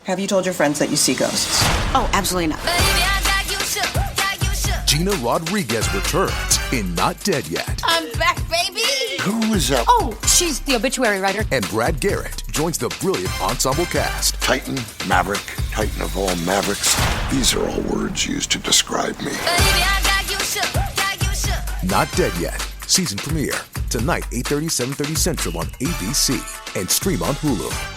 Have you told your friends that you see ghosts? Oh, absolutely not. Gina Rodriguez returns in Not Dead Yet. I'm back, baby! Who is up? Oh, she's the obituary writer. And Brad Garrett joins the brilliant ensemble cast. Titan, Maverick, Titan of all Mavericks. These are all words used to describe me. Not Dead Yet. Season premiere. Tonight, 8:30, 7:30 Central on ABC. And stream on Hulu.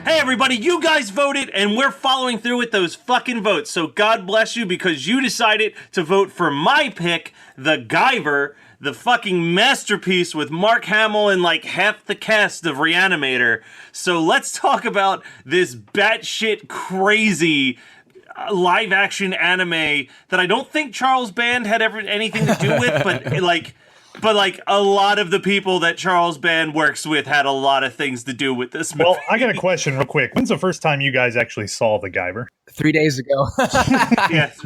Everybody, you guys voted, and we're following through with those fucking votes. So God bless you, because you decided to vote for my pick, the Guyver, the fucking masterpiece with Mark Hamill and like half the cast of Reanimator. So let's talk about this batshit crazy live-action anime that I don't think Charles Band had ever anything to do with, but a lot of the people that Charles Band works with had a lot of things to do with this movie. Well, I got a question real quick. When's the first time you guys actually saw the Guyver? 3 days ago. Yes.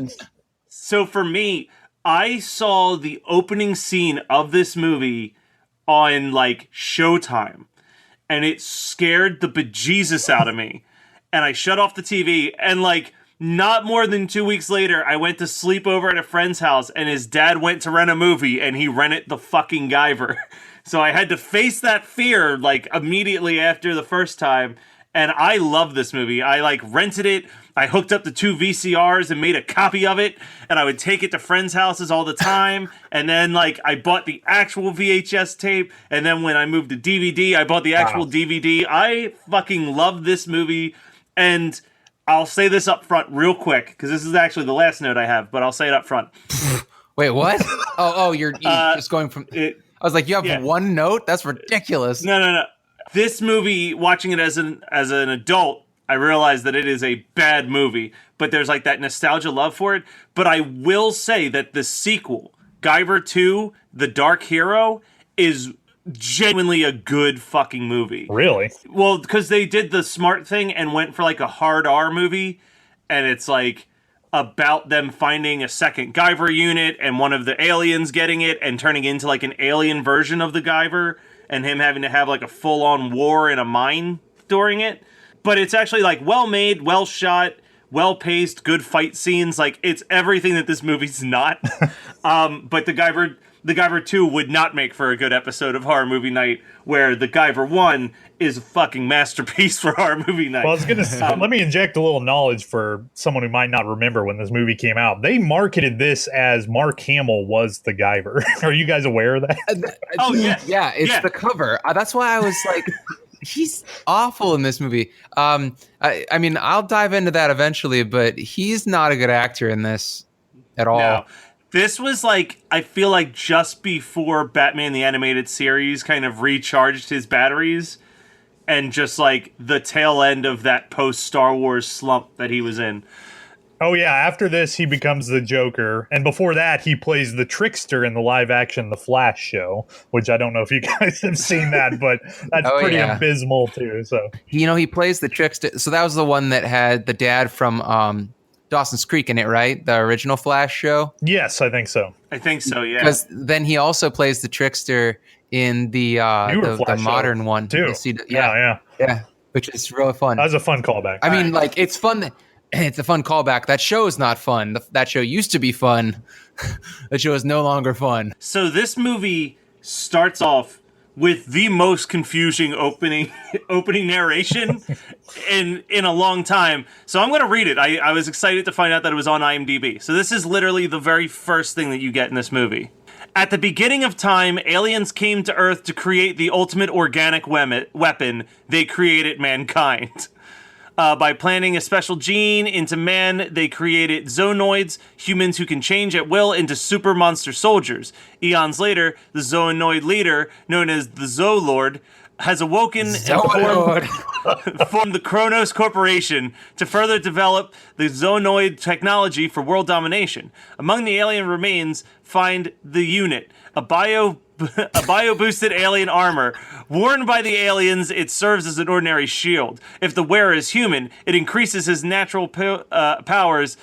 So for me, I saw the opening scene of this movie on like Showtime, and it scared the bejesus out of me. And I shut off the TV, and like not more than 2 weeks later, I went to sleep over at a friend's house, and his dad went to rent a movie, and he rented the fucking Guyver. So I had to face that fear, like, immediately after the first time, and I love this movie. I, like, rented it, I hooked up the 2 VCRs and made a copy of it, and I would take it to friends' houses all the time, and then, like, I bought the actual VHS tape, and then when I moved to DVD, I bought the actual DVD. I fucking love this movie, and I'll say this up front real quick, because this is actually the last note I have, but I'll say it up front. Wait, what? You're just going from... I was like, you have one note? That's ridiculous. No. This movie, watching it as an adult, I realized that it is a bad movie, but there's like that nostalgia love for it. But I will say that the sequel, Guyver 2, The Dark Hero, is genuinely a good fucking movie. Really? Well, because they did the smart thing and went for like a hard R movie, and it's like about them finding a second Guyver unit and one of the aliens getting it and turning into like an alien version of the Guyver, and him having to have like a full-on war in a mine during it. But it's actually like well made, well shot, well paced, good fight scenes. Like it's everything that this movie's not. But the Guyver 2 would not make for a good episode of Horror Movie Night, where the Guyver 1 is a fucking masterpiece for Horror Movie Night. Well, I was going to say, let me inject a little knowledge for someone who might not remember when this movie came out. They marketed this as Mark Hamill was the Guyver. Are you guys aware of that? Oh, yeah. Yeah, it's the cover. That's why I was like, he's awful in this movie. I mean, I'll dive into that eventually, but he's not a good actor in this at all. No. This was like, I feel like just before Batman the Animated Series kind of recharged his batteries, and just like the tail end of that post-Star Wars slump that he was in. Oh yeah, after this he becomes the Joker, and before that he plays the Trickster in the live-action The Flash show, which I don't know if you guys have seen that, but that's pretty abysmal too. So he plays the Trickster. So that was the one that had the dad from Dawson's Creek in it, right? The original Flash show? Yes, I think so. I think so, yeah. Because then he also plays the Trickster in the modern one. Too. Yeah, which is really fun. That was a fun callback. I mean, like, it's fun. It's a fun callback. That show is not fun. That show used to be fun. That show is no longer fun. So this movie starts off with the most confusing opening narration in a long time. So I'm going to read it. I was excited to find out that it was on IMDb. So this is literally the very first thing that you get in this movie. At the beginning of time, aliens came to Earth to create the ultimate organic weapon. They created mankind. By planting a special gene into man, they created zoonoids, humans who can change at will into super monster soldiers. Eons later, the zoonoid leader, known as the Zoolord, has awoken and formed the Kronos Corporation to further develop the zoonoid technology for world domination. Among the alien remains, find the unit, a bio-boosted alien armor. Worn by the aliens, it serves as an ordinary shield. If the wearer is human, it increases his natural powers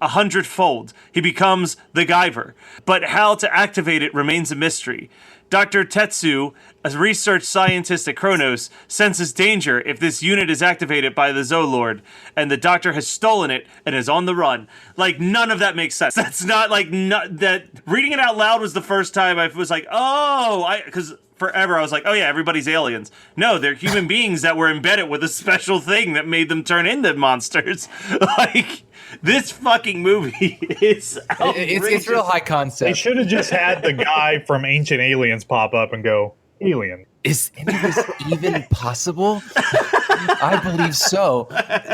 100-fold. He becomes the Guyver. But how to activate it remains a mystery. Dr. Tetsu, a research scientist at Kronos, senses danger if this unit is activated by the Zoolord, and the doctor has stolen it and is on the run. Like, none of that makes sense. That's not like, that reading it out loud was the first time I was like, because forever I was like, oh yeah, everybody's aliens. No, they're human beings that were embedded with a special thing that made them turn into monsters. Like, this fucking movie is outrageous. It's real high concept. They should have just had the guy from Ancient Aliens pop up and go, alien. Is any of this even possible? I believe so.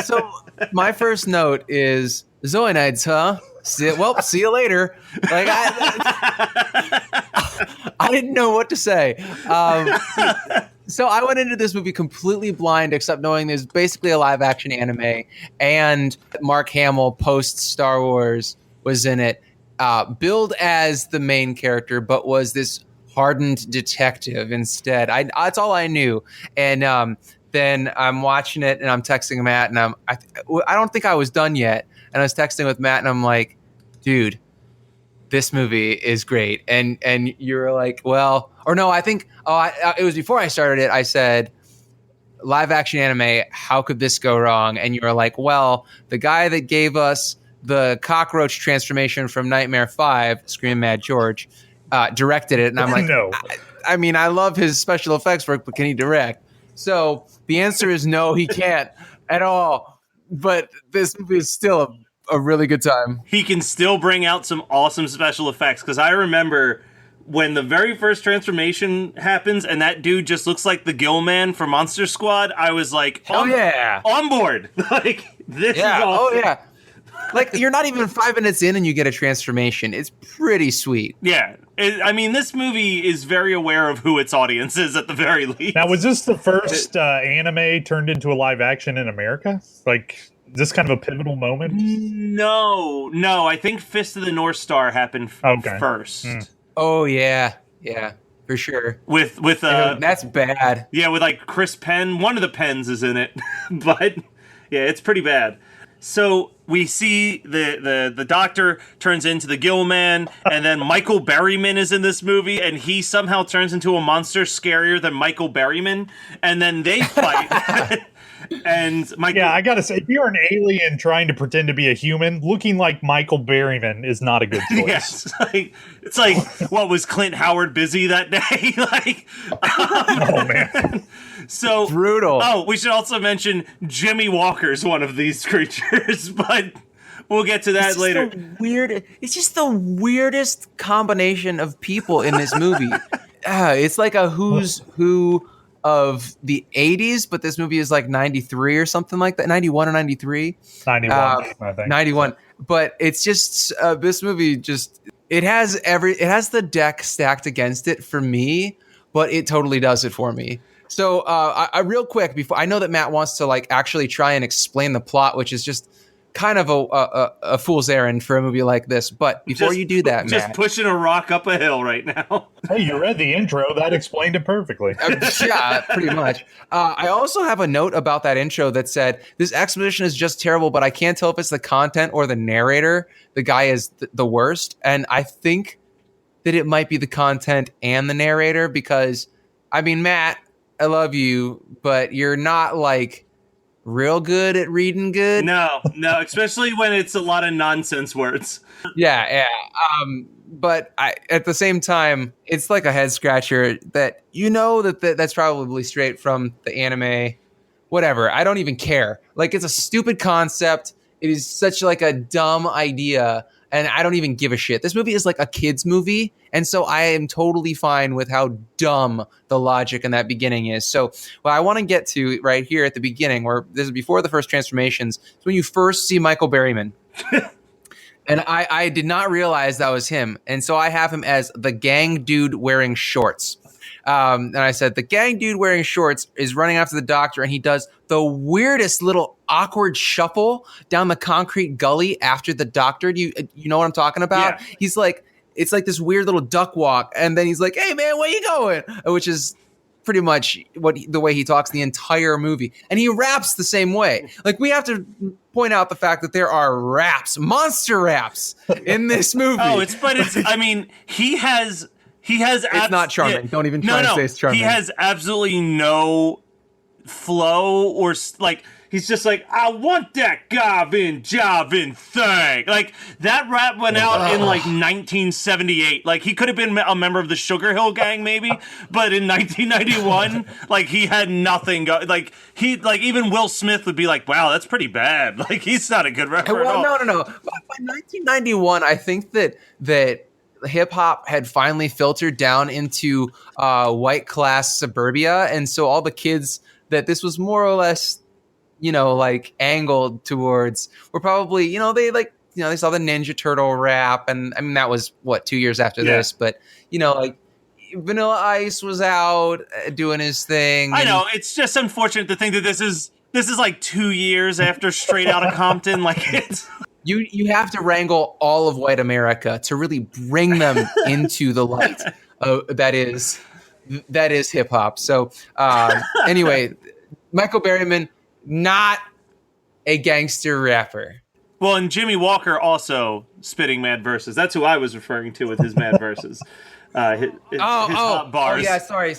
So my first note is Zoonides, huh? See you later. Like I didn't know what to say. So I went into this movie completely blind, except knowing there's basically a live action anime, and Mark Hamill post Star Wars was in it, billed as the main character, but was this hardened detective instead. That's all I knew. And then I'm watching it and I'm texting Matt, and I don't think I was done yet. And I was texting with Matt, and I'm like, dude, this movie is great. And you're like, well, or no, I think, it was before I started it. I said, live action anime, how could this go wrong? And you were like, well, the guy that gave us the cockroach transformation from Nightmare 5, Scream Mad George, directed it. And I'm like, no. I mean, I love his special effects work, but can he direct? So the answer is no, he can't at all. But this movie is still a really good time. He can still bring out some awesome special effects, because I remember when the very first transformation happens and that dude just looks like the Gill Man from Monster Squad, I was like, on board. Like, this is awesome. Oh, yeah. Like, you're not even 5 minutes in and you get a transformation. It's pretty sweet. Yeah. I mean, this movie is very aware of who its audience is, at the very least. Now, was this the first anime turned into a live action in America? Like, is this kind of a pivotal moment? No. I think Fist of the North Star happened first. Oh, yeah. Yeah, for sure. With that's bad. Yeah, with like Chris Penn. One of the Penns is in it. But yeah, it's pretty bad. So we see the doctor turns into the Gill Man, and then Michael Berryman is in this movie, and he somehow turns into a monster scarier than Michael Berryman, and then they fight. And I gotta say, if you're an alien trying to pretend to be a human, looking like Michael Berryman is not a good choice. Yes, it's like what was Clint Howard busy that day? Oh man. So brutal. Oh, we should also mention Jimmy Walker's one of these creatures, but we'll get to that later. It's just the weirdest combination of people in this movie. It's like a who's who of the 80s, but this movie is like 93 or something like that. 91 or 93? 91, I think. 91. But it's just this movie it has the deck stacked against it for me, but it totally does it for me. So I real quick, before I know that Matt wants to like actually try and explain the plot, which is just kind of a fool's errand for a movie like this. But before you do that, just Matt, pushing a rock up a hill right now. Hey, you read the intro. That explained it perfectly. Yeah, pretty much. I also have a note about that intro that said, this exposition is just terrible, but I can't tell if it's the content or the narrator. The guy is the worst. And I think that it might be the content and the narrator, because, I mean, Matt, I love you, but you're not like real good at reading good. No, especially when it's a lot of nonsense words. Yeah. But at the same time, it's like a head scratcher that that's probably straight from the anime. Whatever, I don't even care. Like, it's a stupid concept. It is such like a dumb idea and I don't even give a shit. This movie is like a kid's movie, and so I am totally fine with how dumb the logic in that beginning is. So what I want to get to right here at the beginning, where this is before the first transformations, is when you first see Michael Berryman. And I did not realize that was him. And so I have him as the gang dude wearing shorts. And I said, the gang dude wearing shorts is running after the doctor, and he does the weirdest little awkward shuffle down the concrete gully after the doctor. Do you know what I'm talking about? Yeah. He's like, it's like this weird little duck walk. And then he's like, hey, man, where you going? Which is pretty much the way he talks the entire movie. And he raps the same way. Like, we have to point out the fact that there are monster raps in this movie. I mean, he has it's not charming. Don't even try to say it's charming. He has absolutely no flow or like, he's just like, I want that Guyver thing. Like, that rap went out in like 1978. Like, he could have been a member of the Sugar Hill Gang maybe, but in 1991, like, he had nothing. Like, even Will Smith would be like, wow, that's pretty bad. Like, he's not a good rapper at all. No. By 1991, I think that hip hop had finally filtered down into white class suburbia, and so all the kids that this was more or less, like angled towards were probably, they saw the Ninja Turtle rap, and I mean that was 2 years after this, but like Vanilla Ice was out doing his thing. I know, it's just unfortunate to think that this is like 2 years after Straight Outta Compton. Like, it's. You have to wrangle all of white America to really bring them into the light that is hip hop. So anyway, Michael Berryman, not a gangster rapper. Well, and Jimmy Walker also spitting mad verses. That's who I was referring to with his mad verses. His hot bars. Oh, yeah, sorry.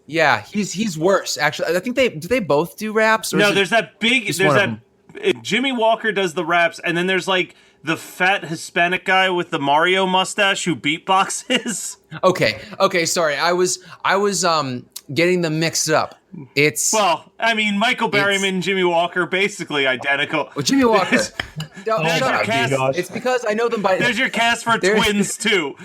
Yeah, he's worse. Actually, I think they both do raps. Or no, there's that big. Jimmy Walker does the raps, and then there's like the fat Hispanic guy with the Mario mustache who beatboxes. Okay, sorry. I was getting them mixed up. I mean, Michael Berryman and Jimmy Walker basically identical. Well, Jimmy Walker. Shut up. It's because I know them by. There's your cast for twins too.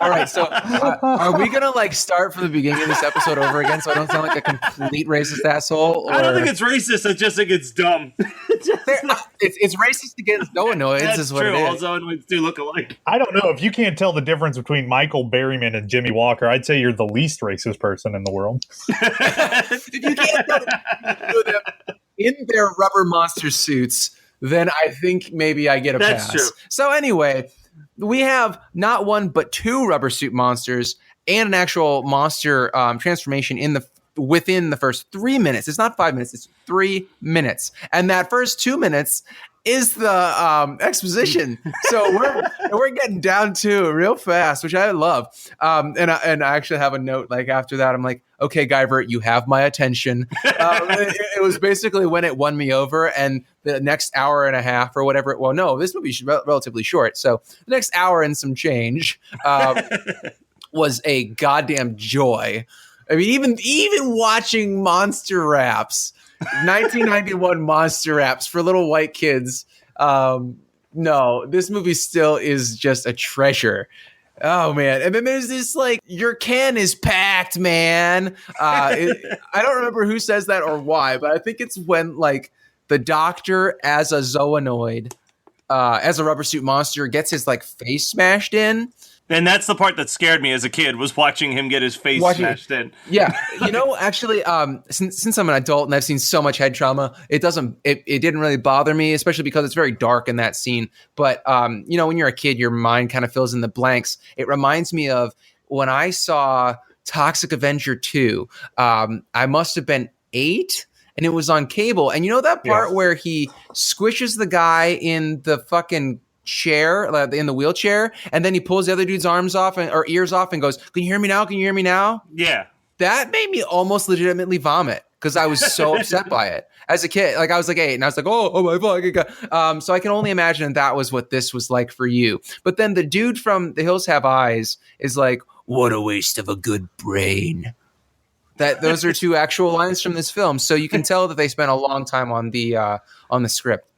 All right, so are we gonna like start from the beginning of this episode over again, so I don't sound like a complete racist asshole? Or... I don't think it's racist. I just think it's dumb. It's racist against Zoanoids. That's is what true. It is. All Zoanoids do look alike. I don't know if you can't tell the difference between Michael Berryman and Jimmy Walker. I'd say you're the least racist person in the world. If you can't tell them in their rubber monster suits, then I think maybe I get a pass. That's true. So anyway, we have not one but two rubber suit monsters and an actual monster transformation within the first 3 minutes. It's not 5 minutes; it's 3 minutes, and that first 2 minutes is the exposition. So we're getting down to it real fast, which I love. And I actually have a note like after that. I'm like, okay, Guyver, you have my attention. It was basically when it won me over, and the next hour and a half or whatever. Well, no, this movie is relatively short, so the next hour and some change was a goddamn joy. I mean, even watching monster raps. 1991 monster raps for little white kids. No, this movie still is just a treasure. Oh man. And then there's this like, your can is packed, man. I don't remember who says that or why, but I think it's when like the doctor as a Zoanoid, as a rubber suit monster gets his like face smashed in. And that's the part that scared me as a kid, was watching him get his face smashed in. Yeah. Actually, since I'm an adult and I've seen so much head trauma, it didn't really bother me, especially because it's very dark in that scene. But, when you're a kid, your mind kind of fills in the blanks. It reminds me of when I saw Toxic Avenger 2. I must have been 8. And it was on cable. And you know that part where he squishes the guy in the fucking chair, in the wheelchair, and then he pulls the other dude's arms off or ears off and goes, can you hear me now? Can you hear me now? Yeah. That made me almost legitimately vomit because I was so upset by it as a kid. Like I was like 8 and I was like, oh my fucking God. So I can only imagine that was what this was like for you. But then the dude from The Hills Have Eyes is like, what a waste of a good brain. Those are two actual lines from this film. So you can tell that they spent a long time on the script.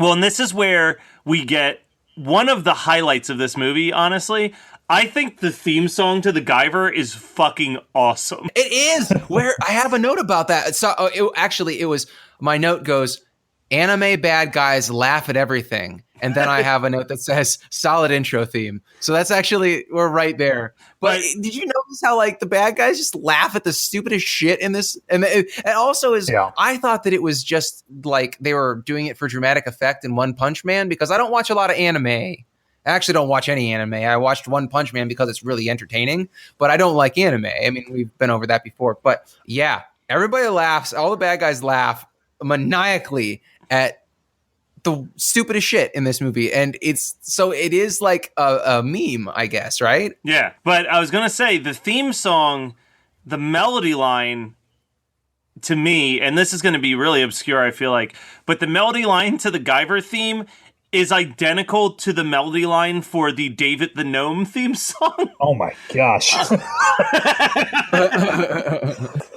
Well, and this is where we get one of the highlights of this movie, honestly. I think the theme song to the Guyver is fucking awesome. It is. Where I have a note about that. So it was my note goes, anime bad guys laugh at everything. And then I have a note that says solid intro theme. So that's actually, we're right there. But did you notice how like the bad guys just laugh at the stupidest shit in this? And it also is, I thought that it was just like they were doing it for dramatic effect in One Punch Man, because I don't watch a lot of anime. I actually don't watch any anime. I watched One Punch Man because it's really entertaining, but I don't like anime. I mean, we've been over that before. But yeah, everybody laughs. All the bad guys laugh maniacally at the stupidest shit in this movie. And it is like a meme, I guess, right? Yeah, but I was going to say the theme song, the melody line to me, and this is going to be really obscure, I feel like, but the melody line to the Guyver theme is identical to the melody line for the David the Gnome theme song. Oh my gosh.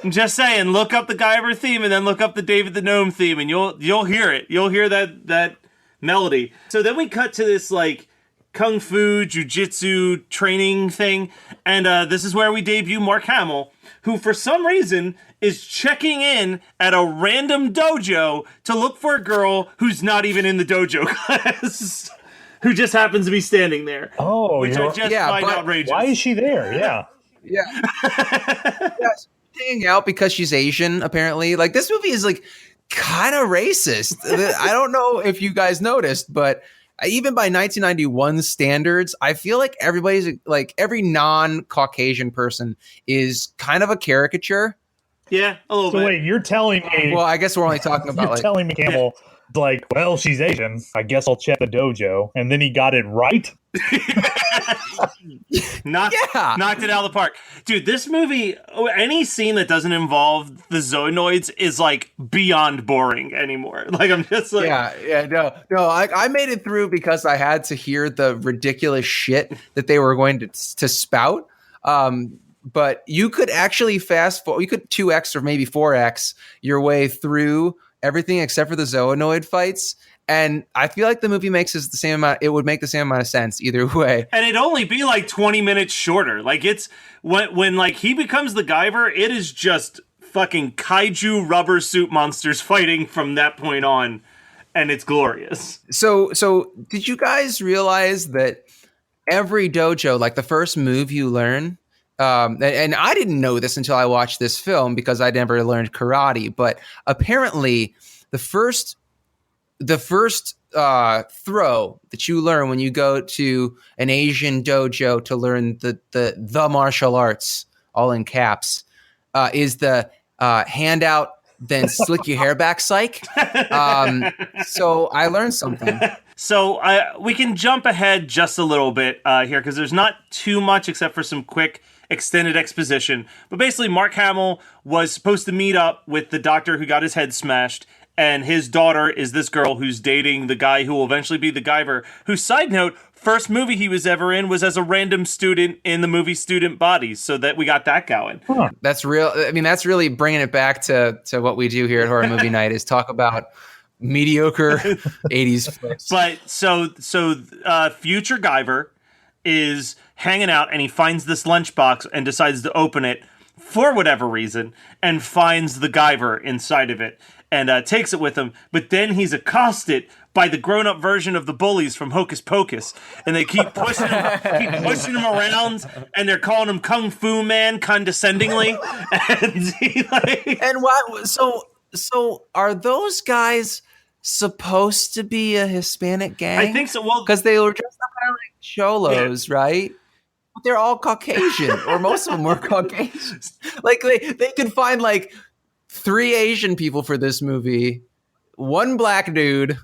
I'm just saying, look up the Guyver theme and then look up the David the Gnome theme and you'll hear it. You'll hear that melody. So then we cut to this like kung fu jiu-jitsu training thing, and this is where we debut Mark Hamill, who for some reason is checking in at a random dojo to look for a girl who's not even in the dojo class, who just happens to be standing there. Oh, which I just find outrageous. Why is she there? Yeah. Yes, hanging out because she's Asian, apparently. Like, this movie is like kind of racist. I don't know if you guys noticed, but even by 1991 standards, I feel like everybody's like, every non-Caucasian person is kind of a caricature. Yeah, a little bit. So wait, you're telling me? Well, I guess we're only talking about. You're telling me, Campbell, like, well, she's Asian. I guess I'll check the dojo, and then he got it right. Knocked it out of the park, dude. This movie, any scene that doesn't involve the Zoonoids is like beyond boring anymore. Like, I'm just like, no. I made it through because I had to hear the ridiculous shit that they were going to spout. But you could actually fast forward. You could 2x or maybe 4x your way through everything except for the Zoonoid fights. And I feel like the movie makes the same amount. It would make the same amount of sense either way. And it'd only be like 20 minutes shorter. Like, it's when like he becomes the Guyver, it is just fucking kaiju rubber suit monsters fighting from that point on, and it's glorious. So did you guys realize that every dojo, like the first move you learn, and I didn't know this until I watched this film because I never learned karate, but apparently the first throw that you learn when you go to an Asian dojo to learn the martial arts, all in caps, is the hand out, then slick your hair back psych. So I learned something. So we can jump ahead just a little bit here because there's not too much except for some quick extended exposition. But basically, Mark Hamill was supposed to meet up with the doctor who got his head smashed, and his daughter is this girl who's dating the guy who will eventually be the Guyver, whose, side note, first movie he was ever in was as a random student in the movie Student Bodies, so that we got that going. Huh. That's real. I mean, that's really bringing it back to what we do here at Horror Movie Night, is talk about mediocre 80s flicks. But so future Guyver is hanging out, and he finds this lunchbox and decides to open it for whatever reason, and finds the Guyver inside of it, and takes it with him. But then he's accosted by the grown-up version of the bullies from Hocus Pocus, and they keep pushing him around, and they're calling him Kung Fu Man condescendingly. And what? So are those guys supposed to be a Hispanic gang? I think so. Well, because they were dressed up kind of like cholos, right? But they're all Caucasian, or most of them were Caucasian. Like they could find like 3 Asian people for this movie, 1 black dude,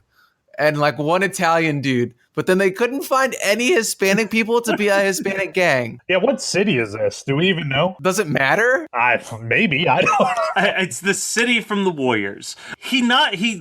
and like 1 Italian dude. But then they couldn't find any Hispanic people to be a Hispanic gang. Yeah, what city is this? Do we even know? Does it matter? Maybe. I don't know. It's the city from the Warriors. He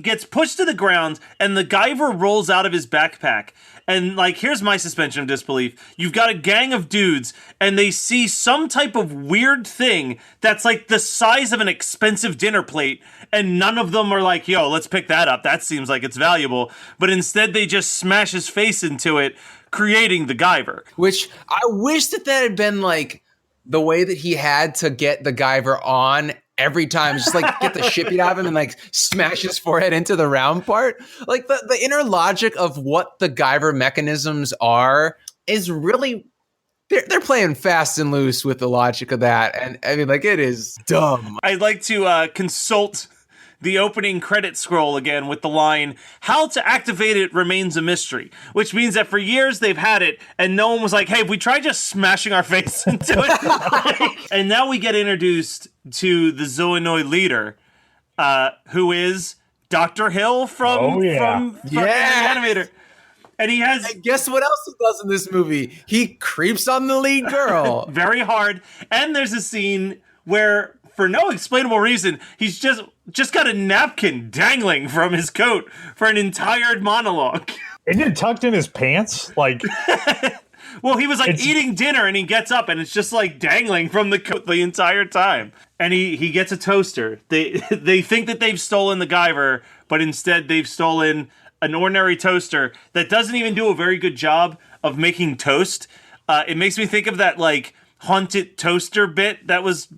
gets pushed to the ground, and the Guyver rolls out of his backpack And like, here's my suspension of disbelief. You've got a gang of dudes and they see some type of weird thing that's like the size of an expensive dinner plate. And none of them are like, yo, let's pick that up. That seems like it's valuable. But instead they just smash his face into it, creating the Guyver. Which I wish that had been like the way that he had to get the Guyver on every time, just like get the shit beat out of him and like smash his forehead into the round part. Like the inner logic of what the Guyver mechanisms are is really, they're playing fast and loose with the logic of that. And I mean, like, it is dumb. I'd like to consult the opening credit scroll again with the line, "How to activate it remains a mystery," which means that for years they've had it and no one was like, hey, have we tried just smashing our face into it? And now we get introduced to the Zoonoid leader, who is Dr. Hill from Animator. And he has... And guess what else he does in this movie? He creeps on the lead girl. Very hard. And there's a scene where, for no explainable reason, he's just got a napkin dangling from his coat for an entire monologue. Isn't it tucked in his pants? Like, well, he was like eating dinner and he gets up and it's just like dangling from the coat the entire time. And he gets a toaster. They think that they've stolen the Guyver, but instead they've stolen an ordinary toaster that doesn't even do a very good job of making toast. It makes me think of that like haunted toaster bit that was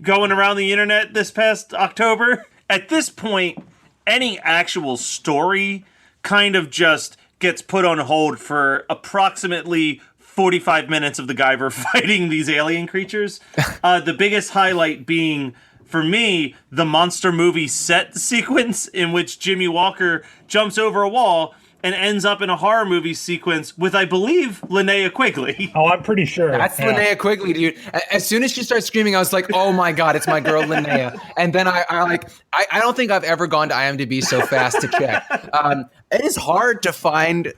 going around the internet this past October. At this point, any actual story kind of just gets put on hold for approximately 45 minutes of the Guyver fighting these alien creatures. The biggest highlight being, for me, the monster movie set sequence in which Jimmy Walker jumps over a wall and ends up in a horror movie sequence with, I believe, Linnea Quigley. Oh, I'm pretty sure. That's Linnea Quigley, dude. As soon as she starts screaming, I was like, oh my God, it's my girl Linnea. And then I don't think I've ever gone to IMDb so fast to check. It is hard to find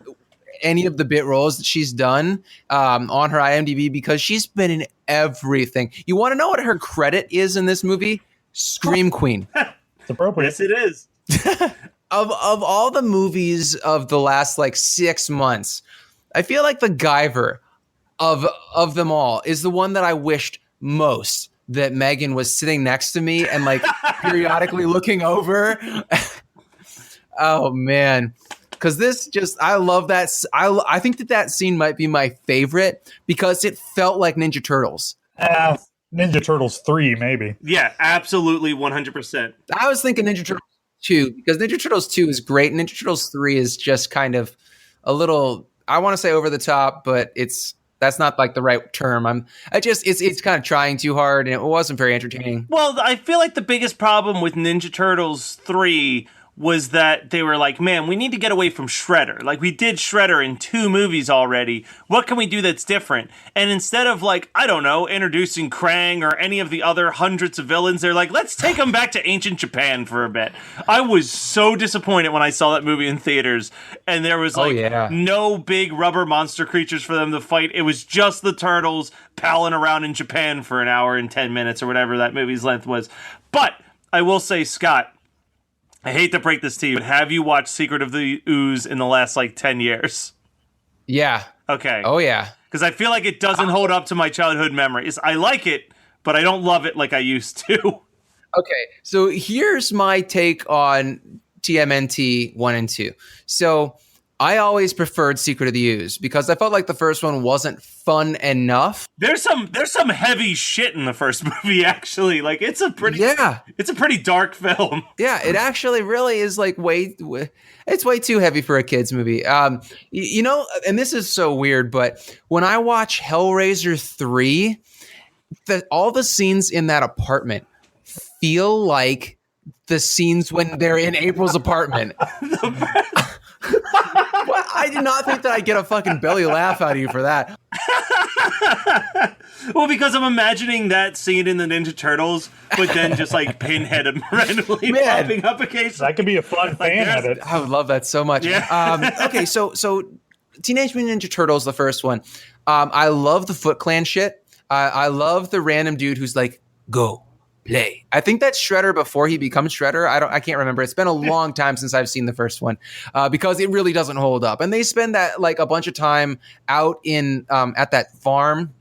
any of the bit roles that she's done on her IMDb because she's been in everything. You want to know what her credit is in this movie? Scream Queen. It's appropriate. Yes, it is. Of all the movies of the last like 6 months, I feel like the Guyver of them all is the one that I wished most that Megan was sitting next to me and like periodically looking over. Oh man. Because this just, I love that. I think that scene might be my favorite because it felt like Ninja Turtles. Ninja Turtles 3, maybe. Yeah, absolutely, 100%. I was thinking Ninja Turtles 2 because Ninja Turtles 2 is great. Ninja Turtles 3 is just kind of a little, I want to say over the top, but that's not like the right term. It's kind of trying too hard and it wasn't very entertaining. Well, I feel like the biggest problem with Ninja Turtles 3 was that they were like, man, we need to get away from Shredder. Like, we did Shredder in 2 movies already. What can we do that's different? And instead of, like, I don't know, introducing Krang or any of the other hundreds of villains, they're like, let's take them back to ancient Japan for a bit. I was so disappointed when I saw that movie in theaters. And there was, no big rubber monster creatures for them to fight. It was just the turtles palling around in Japan for an hour and 10 minutes or whatever that movie's length was. But I will say, Scott, I hate to break this to you, but have you watched Secret of the Ooze in the last, 10 years? Yeah. Okay. Oh, yeah. Because I feel like it doesn't hold up to my childhood memories. I like it, but I don't love it like I used to. Okay, so here's my take on TMNT 1 and 2. So I always preferred Secret of the Ooze because I felt like the first one wasn't fun enough. There's some heavy shit in the first movie, actually. Like, it's a pretty dark film. Yeah, it actually really is it's way too heavy for a kid's movie. And this is so weird, but when I watch Hellraiser 3, all the scenes in that apartment feel like the scenes when they're in April's apartment. Well, I did not think that I'd get a fucking belly laugh out of you for that. Well, because I'm imagining that scene in the Ninja Turtles, but then just Pinhead randomly popping up occasionally. That could be a fun fan edit. I would love that so much. Yeah. Okay, so Teenage Mutant Ninja Turtles, the first one. I love the Foot Clan shit. I love the random dude who's like, go, play. I think that's Shredder before he becomes Shredder. I can't remember. It's been a long time since I've seen the first one because it really doesn't hold up. And they spend that like a bunch of time out in at that farm.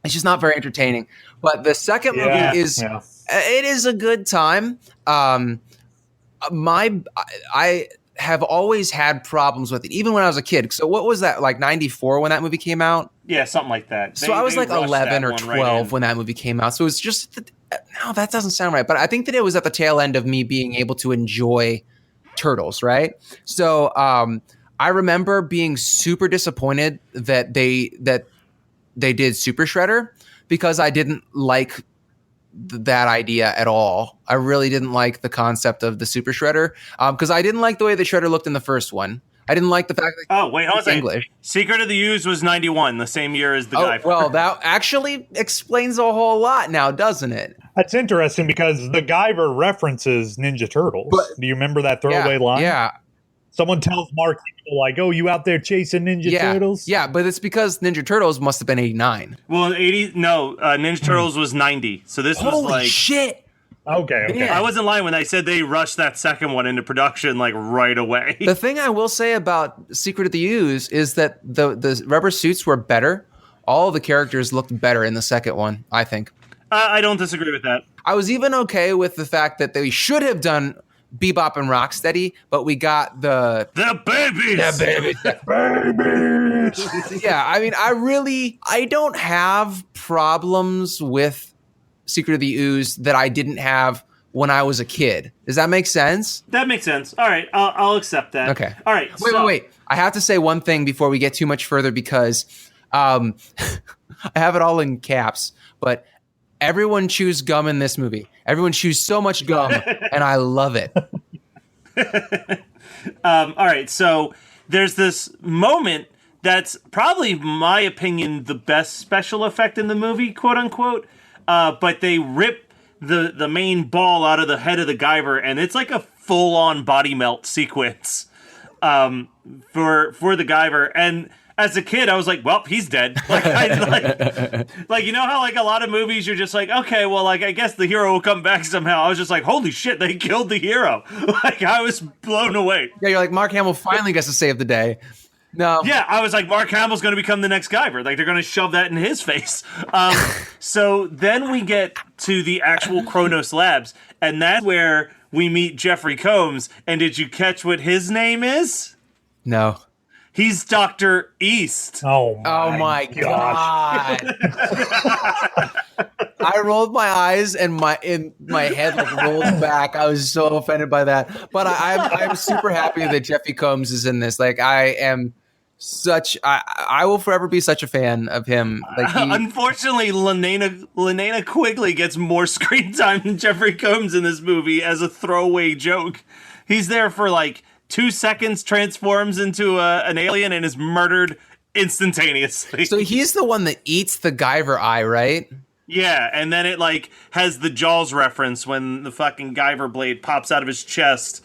It's just not very entertaining. But the second movie is it is a good time. I have always had problems with it, even when I was a kid. So what was that, like 94 when that movie came out? Yeah, something like that. So I was like 11 or 12 when that movie came out. So it was just, no, that doesn't sound right. But I think that it was at the tail end of me being able to enjoy Turtles, right? So I remember being super disappointed that they did Super Shredder because I didn't like that idea at all. I really didn't like the concept of the Super Shredder because I didn't like the way the Shredder looked in the first one. I didn't like the fact that hold on a second. English. Secret of the Ooze was 91, the same year as the Guyver. Well, that actually explains a whole lot now, doesn't it? That's interesting because the Guyver references Ninja Turtles. Do you remember that throwaway line? Yeah. Someone tells Mark, like, "Oh, you out there chasing Ninja Turtles?" Yeah, but it's because Ninja Turtles must have been 89. Well, Ninja Turtles was 90. So this was Holy like shit. Okay. Yeah. I wasn't lying when I said they rushed that second one into production like right away. The thing I will say about Secret of the Ooze is that the rubber suits were better. All the characters looked better in the second one, I think. I don't disagree with that. I was even okay with the fact that they should have done Bebop and Rocksteady, but we got the babies. Yeah, I mean, I don't have problems with Secret of the Ooze that I didn't have when I was a kid. Does that make sense? That makes sense. All right, I'll accept that. Okay. All right. Wait. I have to say one thing before we get too much further because I have it all in caps, but everyone chews gum in this movie. Everyone chews so much gum, and I love it. All right, so there's this moment that's probably, my opinion, the best special effect in the movie, quote unquote. But they rip the main ball out of the head of the Guyver, and it's like a full-on body melt sequence for the Guyver. And as a kid, I was like, well, he's dead. Like, you know how like a lot of movies, you're just like, okay, well, like I guess the hero will come back somehow. I was just like, holy shit, they killed the hero. Like I was blown away. Yeah, you're like, Mark Hamill finally gets to save the day. No. Yeah, I was like, Mark Hamill's going to become the next Guyver. Like, they're going to shove that in his face. So then we get to the actual Kronos Labs, and that's where we meet Jeffrey Combs. And did you catch what his name is? No. He's Dr. East. Oh my God. I rolled my eyes and my head like rolled back. I was so offended by that. But I'm super happy that Jeffrey Combs is in this. Like I will forever be such a fan of him. Like unfortunately, Linnea Quigley gets more screen time than Jeffrey Combs in this movie as a throwaway joke. He's there for like 2 seconds, transforms into an alien, and is murdered instantaneously. So he's the one that eats the Guyver eye, right? Yeah, and then it like has the Jaws reference when the fucking Guyver blade pops out of his chest.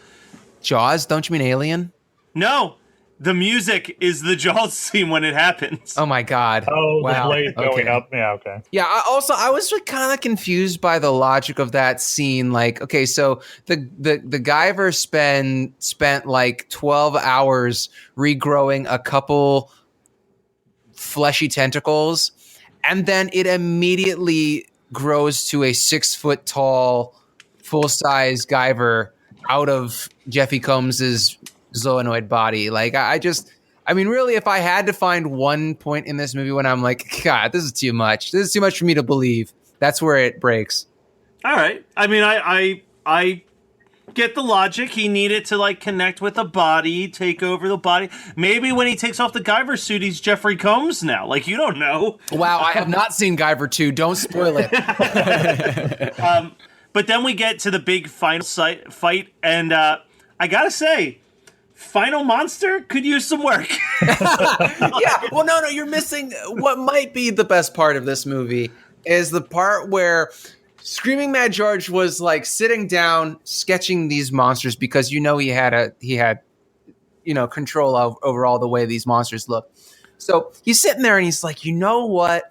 Jaws? Don't you mean Alien? No, the music is the Jaws scene when it happens. Oh my God! Oh, wow. The blade going up. Yeah, okay. Yeah. I was kind of confused by the logic of that scene. Like, okay, so the Guyver spent like 12 hours regrowing a couple fleshy tentacles, and then it immediately grows to a 6 foot tall, full size Guyver out of Jeffy Combs's zoonoid body. Like, I mean, really, if I had to find one point in this movie when I'm like, God, this is too much. This is too much for me to believe. That's where it breaks. All right. I mean, I get the logic. He needed to like connect with the body, take over the body. Maybe when he takes off the Guyver suit, he's Jeffrey Combs now. Like, you don't know. Wow, I have not seen Guyver 2. Don't spoil it. But then we get to the big final fight, and I gotta say, Final Monster could use some work. Yeah, well, no, you're missing what might be the best part of this movie is the part where Screaming Mad George was like sitting down sketching these monsters because he had control over all the way these monsters look. So he's sitting there and he's like, you know what?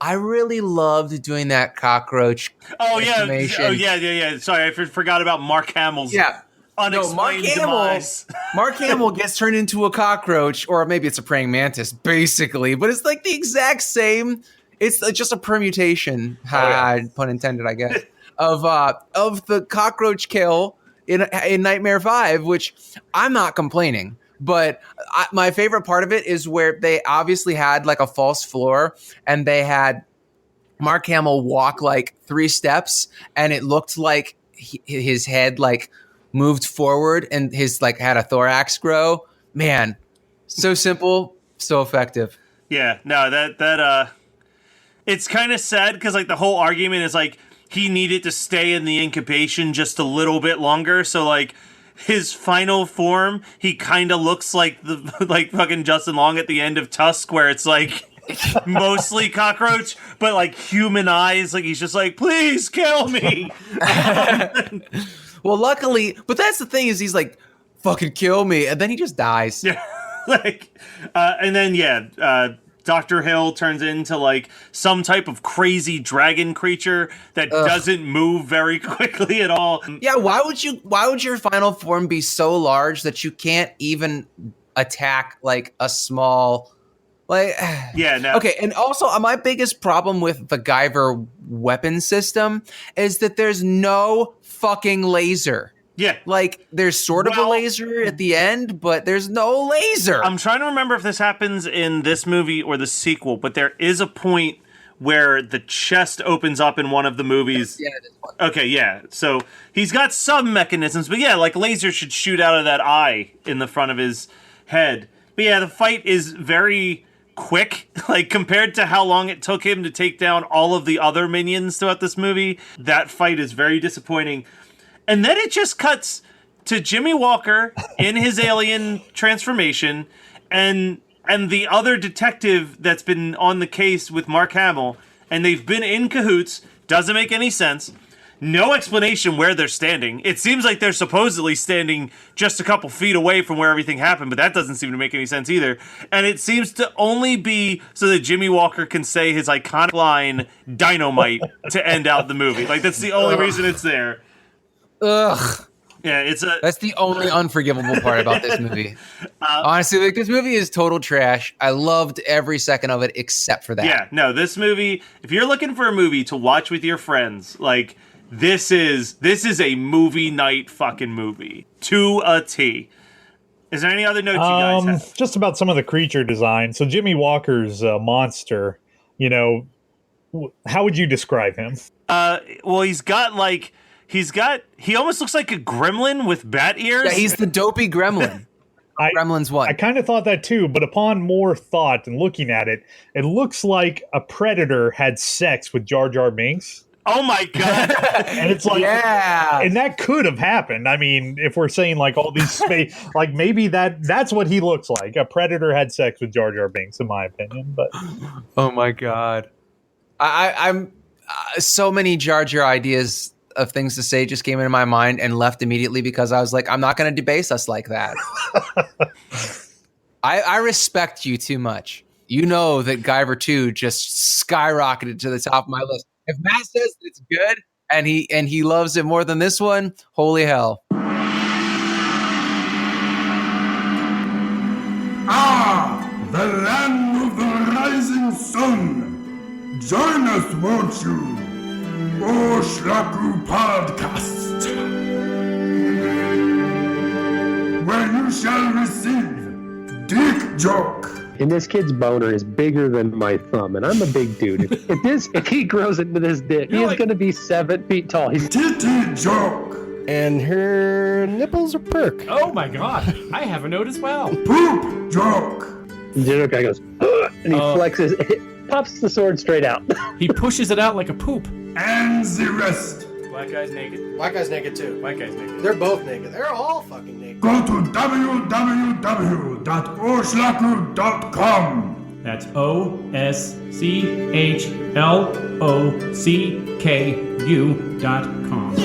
I really loved doing that cockroach. Oh yeah, animation. yeah. Sorry, I forgot about Mark Hamill's unexplained demise. Mark Hamill gets turned into a cockroach, or maybe it's a praying mantis, basically. But it's like the exact same. It's just a permutation, pun intended, I guess, of the cockroach kill in Nightmare 5, which I'm not complaining. But my favorite part of it is where they obviously had like a false floor, and they had Mark Hamill walk like 3 steps, and it looked like his head like moved forward and his like had a thorax grow. Man, so simple, so effective. Yeah, no, that it's kind of sad because like the whole argument is like he needed to stay in the incubation just a little bit longer, so like his final form, he kind of looks like the like fucking Justin Long at the end of Tusk, where it's like mostly cockroach, but like human eyes. Like he's just like, please kill me. Well, luckily, but that's the thing is he's like, fucking kill me, and then he just dies. Yeah, like, and then Dr. Hill turns into like some type of crazy dragon creature that doesn't move very quickly at all. Yeah, why would your final form be so large that you can't even attack like a small Yeah, no. Okay, and also my biggest problem with the Guyver weapon system is that there's no fucking laser. Yeah. Like, there's sort of a laser at the end, but there's no laser. I'm trying to remember if this happens in this movie or the sequel, but there is a point where the chest opens up in one of the movies. Yeah, it is one. Okay, yeah. So he's got some mechanisms, but yeah, like lasers should shoot out of that eye in the front of his head. But yeah, the fight is very quick, like compared to how long it took him to take down all of the other minions throughout this movie. That fight is very disappointing. And then it just cuts to Jimmy Walker in his alien transformation and the other detective that's been on the case with Mark Hamill, and they've been in cahoots. Doesn't make any sense. No explanation where they're standing. It seems like they're supposedly standing just a couple feet away from where everything happened, but that doesn't seem to make any sense either. And it seems to only be so that Jimmy Walker can say his iconic line, "Dynamite," to end out the movie. Like, that's the only reason it's there. Ugh. Yeah, that's the only unforgivable part about this movie. Honestly, like, this movie is total trash. I loved every second of it except for that. Yeah, no, this movie, if you're looking for a movie to watch with your friends, like, this is a movie night fucking movie to a T. Is there any other notes you guys have? Just about some of the creature design. So Jimmy Walker's monster, you know, how would you describe him? Well, he almost looks like a gremlin with bat ears. Yeah, he's the dopey gremlin. Gremlins 1. I kind of thought that too, but upon more thought and looking at it, it looks like a predator had sex with Jar Jar Binks. Oh my god! And it's like, yeah, and that could have happened. I mean, if we're saying like all these space, like maybe that's what he looks like. A predator had sex with Jar Jar Binks, in my opinion. But oh my god, I'm so many Jar Jar ideas of things to say just came into my mind and left immediately because I was like, I'm not going to debase us like that. I respect you too much. You know that Guyver 2 just skyrocketed to the top of my list. If Matt says it's good and he loves it more than this one, holy hell. Ah, the land of the rising sun. Join us, won't you? Oh, Shlaku Podcast, where you shall receive Dick Joke. And this kid's boner is bigger than my thumb, and I'm a big dude. If he grows into this dick, he is going to be 7 feet tall. He's Titty Joke. And her nipples are perk. Oh my god, I have a note as well. Poop Joke. And the other guy goes, and he flexes, pops the sword straight out. He pushes it out like a poop. And the rest. Black guy's naked. Black guy's naked too. White guy's naked. They're both naked. They're all fucking naked. Go to www.oshlaku.com. That's OSCHLOCKU.com.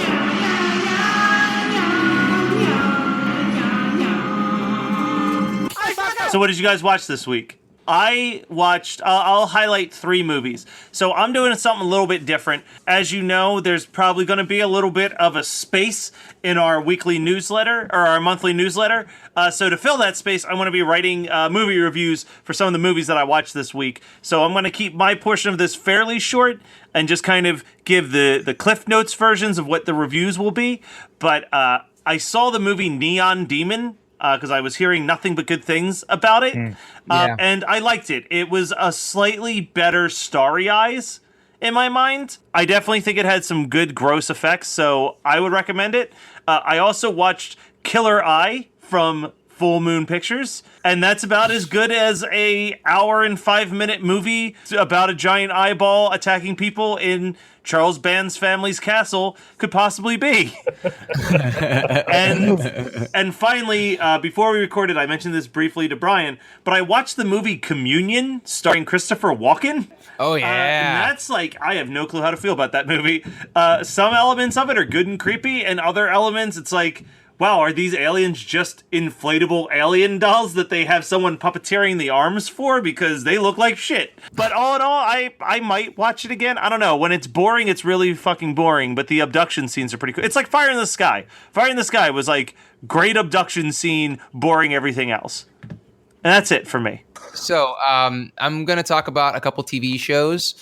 So what did you guys watch this week? I watched, I'll highlight 3 movies. So I'm doing something a little bit different. As you know, there's probably going to be a little bit of a space in our weekly newsletter, or our monthly newsletter. So to fill that space, I'm going to be writing movie reviews for some of the movies that I watched this week. So I'm going to keep my portion of this fairly short and just kind of give the Cliff Notes versions of what the reviews will be. But I saw the movie Neon Demon, because I was hearing nothing but good things about it. And I liked it. It was a slightly better Starry Eyes in my mind. I definitely think it had some good gross effects, so I would recommend it. I also watched Killer Eye from Full Moon Pictures, and that's about as good as a hour and 5-minute movie about a giant eyeball attacking people in Charles Band's family's castle could possibly be. and finally, before we recorded, I mentioned this briefly to Brian, but I watched the movie Communion starring Christopher Walken. Oh, yeah. And that's like, I have no clue how to feel about that movie. Some elements of it are good and creepy, and other elements, it's like, wow, are these aliens just inflatable alien dolls that they have someone puppeteering the arms for because they look like shit? But all in all, I might watch it again. I don't know. When it's boring, it's really fucking boring, but the abduction scenes are pretty cool. It's like Fire in the Sky. Fire in the Sky was like great abduction scene, boring everything else. And that's it for me. So I'm going to talk about a couple TV shows.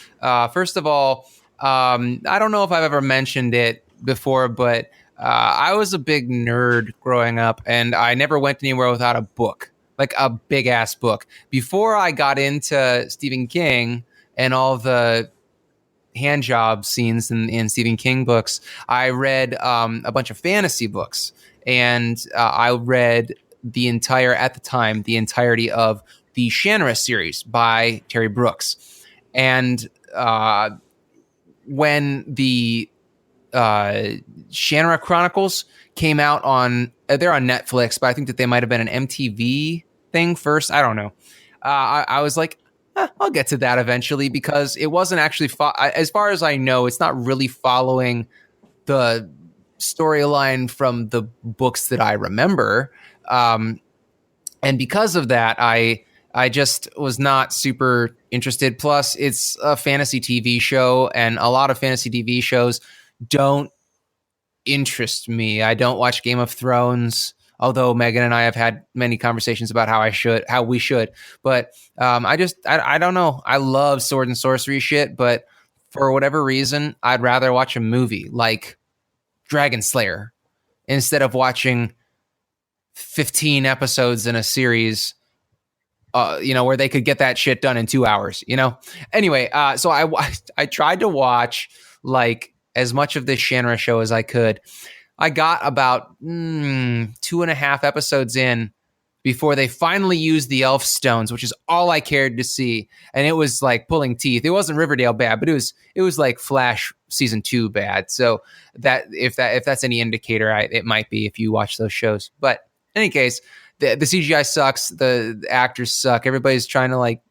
First of all, I don't know if I've ever mentioned it before, but I was a big nerd growing up, and I never went anywhere without a book, like a big ass book. Before I got into Stephen King and all the hand job scenes in Stephen King books, I read a bunch of fantasy books, and I read the entirety of the Shanra series by Terry Brooks. And when the Shanra Chronicles came out they're on Netflix, but I think that they might have been an MTV thing first. I don't know. I was like, I'll get to that eventually, because it wasn't actually, as far as I know, it's not really following the storyline from the books that I remember. And because of that, I just was not super interested. Plus, it's a fantasy TV show, and a lot of fantasy TV shows don't interest me. I don't watch Game of Thrones, although Megan and I have had many conversations about how we should. But I don't know. I love sword and sorcery shit, but for whatever reason, I'd rather watch a movie like Dragon Slayer instead of watching 15 episodes in a series, where they could get that shit done in 2 hours, Anyway, so I tried to watch like as much of this Shanra show as I could. I got about 2.5 episodes in before they finally used the elf stones, which is all I cared to see. And it was like pulling teeth. It wasn't Riverdale bad, but it was like Flash season 2 bad. So that if that's any indicator, it might be if you watch those shows. But in any case, the CGI sucks. The actors suck. Everybody's trying to like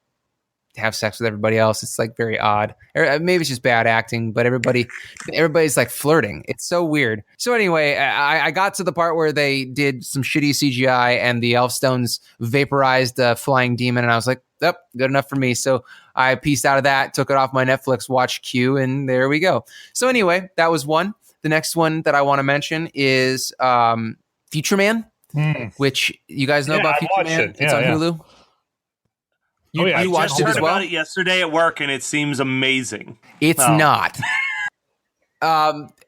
have sex with everybody else. It's like very odd. Or maybe it's just bad acting, but everybody's like flirting. It's so weird. So anyway, I got to the part where they did some shitty CGI and the Elfstones vaporized a flying demon, and I was like, yep, good enough for me. So I pieced out of that, took it off my Netflix watch queue, and there we go. So anyway, that was one. The next one that I want to mention is Future Man, which you guys know about Future Man. It's on Hulu. You watched it as well? I heard about it yesterday at work, and it seems amazing. It's not.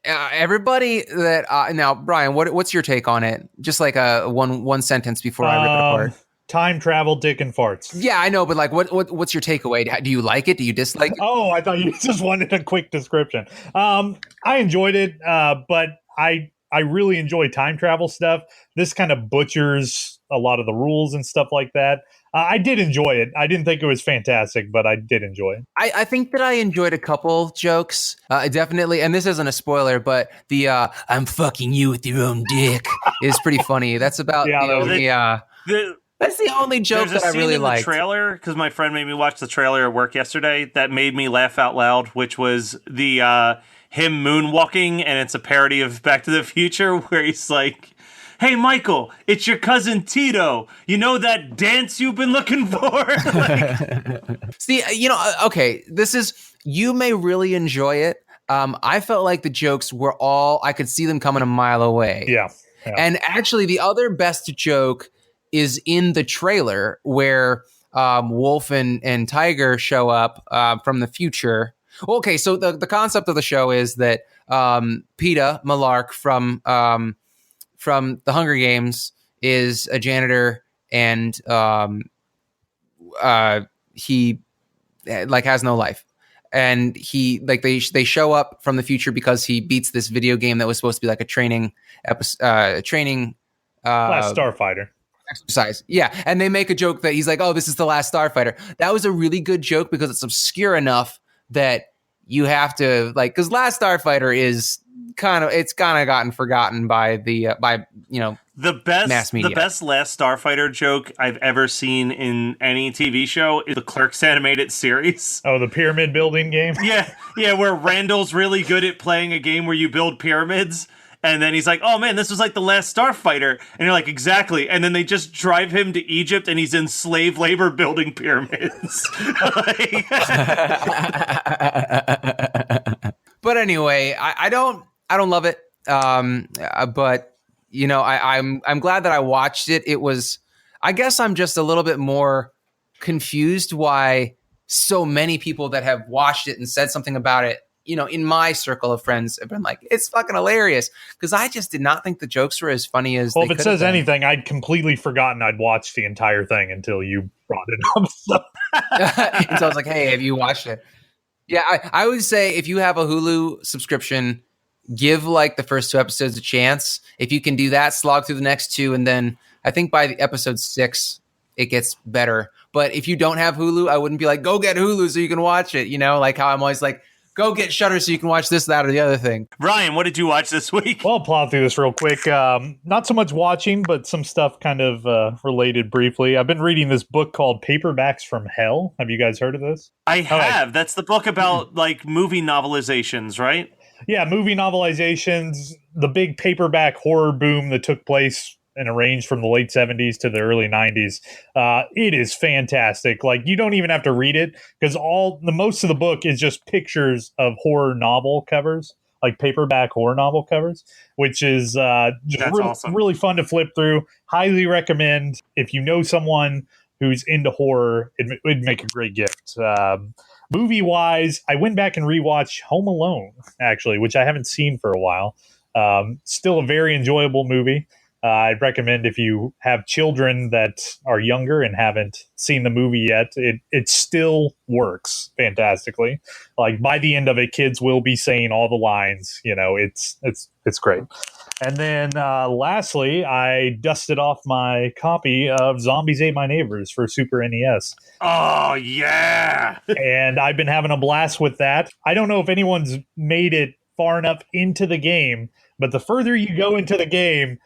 Everybody that now, Brian, what's your take on it? Just like a one sentence before I rip it apart. Time travel, dick and farts. Yeah, I know, but like, what's your takeaway? Do you like it? Do you dislike it? Oh, I thought you just wanted a quick description. I enjoyed it, but I really enjoy time travel stuff. This kind of butchers a lot of the rules and stuff like that. I did enjoy it. I didn't think it was fantastic, but I did enjoy it. I think that I enjoyed a couple jokes. Definitely, and this isn't a spoiler, but the I'm fucking you with your own dick is pretty funny. That's about that's the only joke that I really liked. The trailer, because my friend made me watch the trailer at work yesterday, that made me laugh out loud, which was the him moonwalking, and it's a parody of Back to the Future, where he's like, "Hey, Michael, it's your cousin Tito. You know that dance you've been looking for?" See, okay, you may really enjoy it. I felt like the jokes were I could see them coming a mile away. Yeah. And actually, the other best joke is in the trailer where Wolf and Tiger show up from the future. Okay, so the concept of the show is that Peeta Malark from the Hunger Games is a janitor, and he has no life. And he they show up from the future because he beats this video game that was supposed to be like a training Last Starfighter exercise. Yeah, and they make a joke that he's like, "Oh, this is the Last Starfighter." That was a really good joke because it's obscure enough that you have to because Last Starfighter is kind of gotten forgotten by the mass media. The best Last Starfighter joke I've ever seen in any TV show is the Clerks animated series. Oh, the pyramid building game? Yeah, where Randall's really good at playing a game where you build pyramids, and then he's like, "Oh man, this was like the Last Starfighter," and you're like, "Exactly," and then they just drive him to Egypt, and he's in slave labor building pyramids. But anyway, I don't love it, but I'm glad that I watched it. It was, I guess I'm just a little bit more confused why so many people that have watched it and said something about it, in my circle of friends have been like, it's fucking hilarious. Because I just did not think the jokes were as funny as if it says anything, I'd completely forgotten I'd watched the entire thing until you brought it up. So. And so I was like, hey, have you watched it? Yeah, I would say if you have a Hulu subscription, give the first 2 episodes a chance. If you can do that, slog through the next 2, and then I think by the episode 6 it gets better. But if you don't have Hulu, I wouldn't be like, go get Hulu so you can watch it. Like how I'm always like, go get Shudder so you can watch this, that, or the other thing. Ryan, what did you watch this week? Well, I'll plow through this real quick. Not so much watching, but some stuff kind of related briefly. I've been reading this book called Paperbacks from Hell. Have you guys heard of this? I have. That's the book about movie novelizations, right? Yeah, movie novelizations, the big paperback horror boom that took place and arranged from the late 70s to the early 90s. It is fantastic. You don't even have to read it because most of the book is just pictures of horror novel covers, paperback horror novel covers, which is awesome. Really fun to flip through. Highly recommend if you know someone who's into horror, it'd make a great gift. Movie-wise, I went back and rewatched Home Alone, actually, which I haven't seen for a while. Still a very enjoyable movie. I'd recommend if you have children that are younger and haven't seen the movie yet, it still works fantastically. By the end of it, kids will be saying all the lines. It's great. And then lastly, I dusted off my copy of Zombies Ate My Neighbors for Super NES. Oh, yeah! And I've been having a blast with that. I don't know if anyone's made it far enough into the game, but the further you go into the game,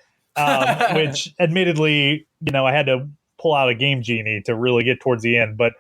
which admittedly, I had to pull out a Game Genie to really get towards the end, but...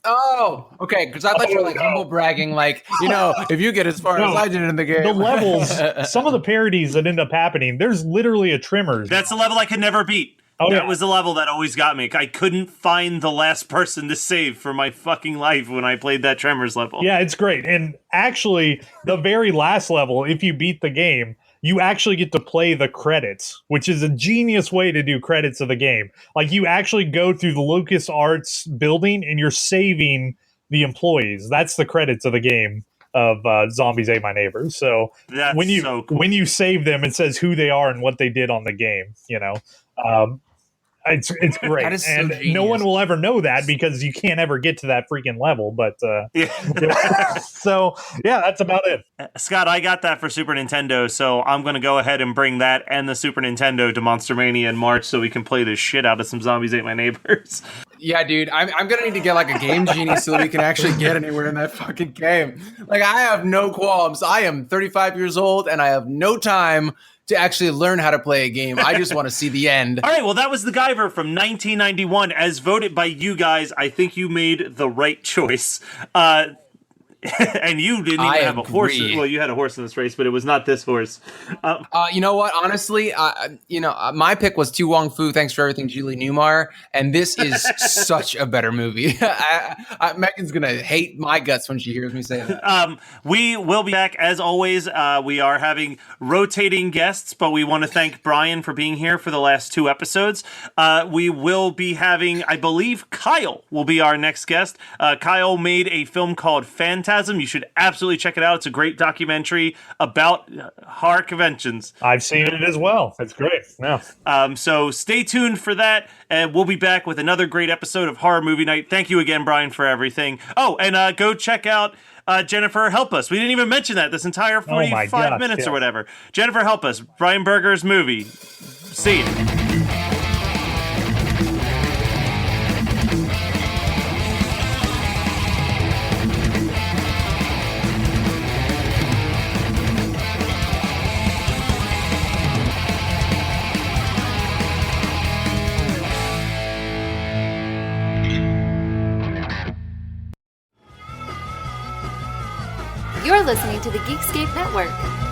Oh, okay. Because I thought you were humble bragging, if you get as far as I did in the game. The levels, some of the parodies that end up happening, there's literally a Tremors. That's a level I could never beat. That was the level that always got me. I couldn't find the last person to save for my fucking life when I played that Tremors level. Yeah, it's great. And actually, the very last level, if you beat the game, you actually get to play the credits, which is a genius way to do credits of the game. You actually go through the LucasArts building and you're saving the employees. That's the credits of the game of Zombies Ate My Neighbors. So that's when you so cool. When you save them, it says who they are and what they did on the game. It's great, that is so and genius. No one will ever know that because you can't ever get to that freaking level. But so yeah, that's about it. Scott, I got that for Super Nintendo, so I'm going to go ahead and bring that and the Super Nintendo to Monster Mania in March so we can play the shit out of some Zombies Ate My Neighbors. Yeah, dude, I'm going to need to get a Game Genie so we can actually get anywhere in that fucking game. I have no qualms. I am 35 years old and I have no time to actually learn how to play a game. I just want to see the end. All right, well, that was the Guyver from 1991. As voted by you guys, I think you made the right choice. And you didn't even have a horse. Well, you had a horse in this race, but it was not this horse. You know what? Honestly, my pick was Tu Wong Fu. Thanks for everything, Julie Newmar. And this is such a better movie. Megan's gonna hate my guts when she hears me say that. We will be back as always. We are having rotating guests, but we want to thank Brian for being here for the last 2 episodes. We will be having, I believe, Kyle will be our next guest. Kyle made a film called Phantasm. You should absolutely check it out. It's a great documentary about horror conventions. I've seen it as well. It's great. Yeah. So stay tuned for that, and we'll be back with another great episode of Horror Movie Night. Thank you again, Brian, for everything. Oh, and go check out Jennifer Help Us. We didn't even mention that this entire 45 minutes or whatever. Jennifer Help Us, Brian Berger's movie. See you. You're listening to the Geekscape Network.